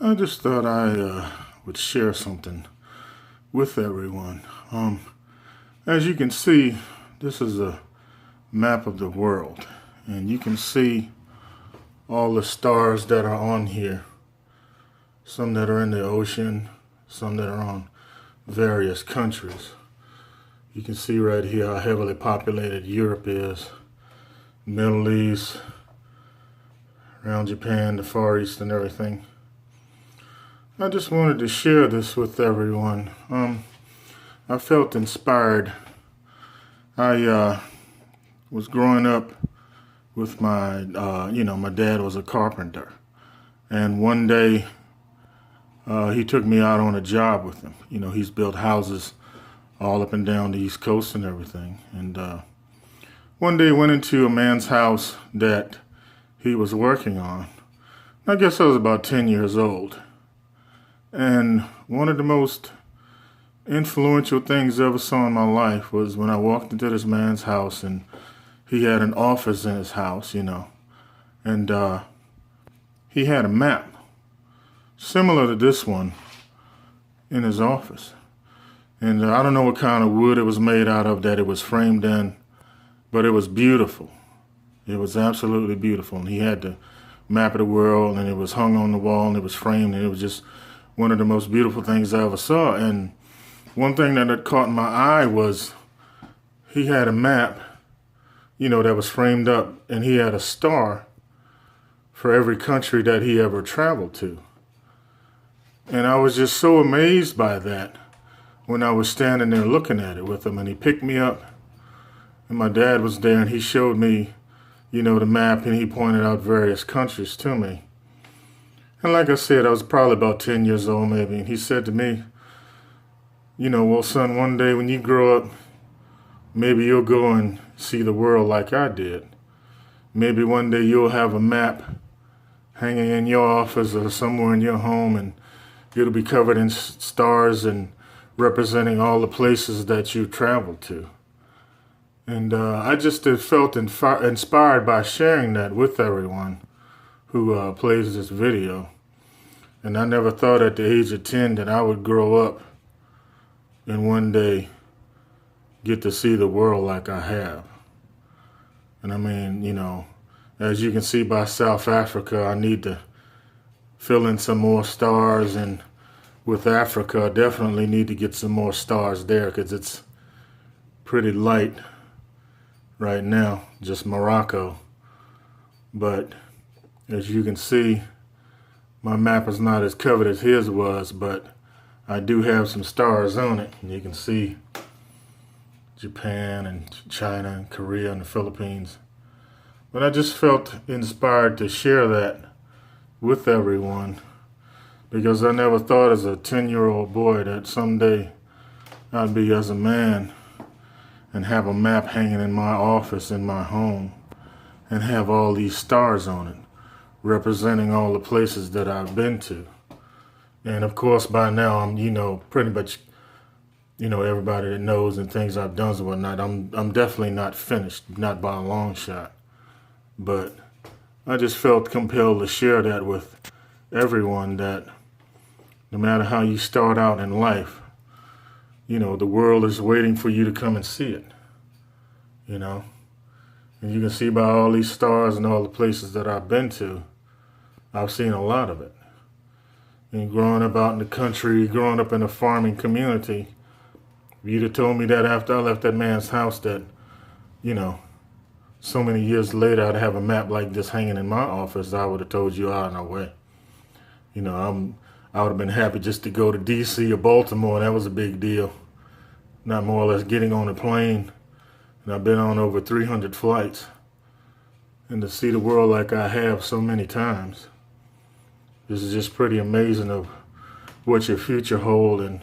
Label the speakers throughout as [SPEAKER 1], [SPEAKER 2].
[SPEAKER 1] I just thought I would share something with everyone. As you can see, this is a map of the world, and you can see all the stars that are on here. Some that are in the ocean, some that are on various countries. You can see right here how heavily populated Europe is, Middle East, around Japan, the Far East, and everything. I just wanted to share this with everyone. I felt inspired. I was growing up with my dad was a carpenter. And one day he took me out on a job with him. He's built houses all up and down the East Coast and everything. And one day went into a man's house that he was working on. I guess I was about 10 years old. And one of the most influential things I ever saw in my life was when I walked into this man's house and he had an office in his house, and he had a map similar to this one in his office. And I don't know what kind of wood it was made out of that it was framed in, but it was beautiful. It was absolutely beautiful. And he had the map of the world, and it was hung on the wall, and it was framed, and it was just one of the most beautiful things I ever saw. And one thing that had caught my eye was he had a map, that was framed up, and he had a star for every country that he ever traveled to. And I was just so amazed by that when I was standing there looking at it with him. And he picked me up, and my dad was there, and he showed me, the map, and he pointed out various countries to me. And like I said, I was probably about 10 years old maybe, and he said to me, well, son, one day when you grow up, maybe you'll go and see the world like I did. Maybe one day you'll have a map hanging in your office or somewhere in your home, and it'll be covered in stars and representing all the places that you traveled to. And I just felt inspired by sharing that with everyone who plays this video. And I never thought at the age of 10 that I would grow up and one day get to see the world like I have. And I mean, as you can see by South Africa, I need to fill in some more stars. And with Africa, I definitely need to get some more stars there because it's pretty light right now, just Morocco. But as you can see, my map is not as covered as his was, but I do have some stars on it. And you can see Japan and China and Korea and the Philippines. But I just felt inspired to share that with everyone because I never thought as a 10-year-old boy that someday I'd be as a man and have a map hanging in my office in my home and have all these stars on it representing all the places that I've been to. And of course by now I'm pretty much everybody that knows and things I've done and whatnot, I'm definitely not finished, not by a long shot. But I just felt compelled to share that with everyone that no matter how you start out in life, the world is waiting for you to come and see it, And you can see by all these stars and all the places that I've been to, I've seen a lot of it. And growing up out in the country, growing up in a farming community, if you'd have told me that after I left that man's house that, so many years later I'd have a map like this hanging in my office, I would have told you, no way. I would have been happy just to go to D.C. or Baltimore, and that was a big deal. Not more or less getting on a plane. And I've been on over 300 flights. And to see the world like I have so many times, this is just pretty amazing of what your future hold and,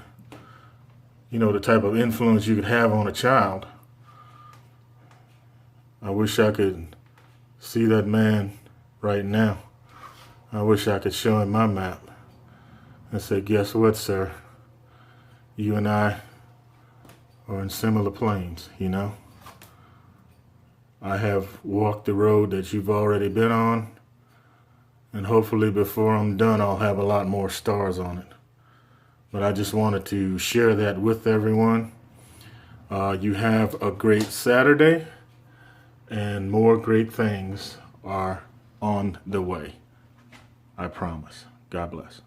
[SPEAKER 1] the type of influence you could have on a child. I wish I could see that man right now. I wish I could show him my map and say, guess what, sir? You and I are in similar planes, I have walked the road that you've already been on, And hopefully before I'm done, I'll have a lot more stars on it. But I just wanted to share that with everyone. You have a great Saturday, and more great things are on the way. I promise. God bless.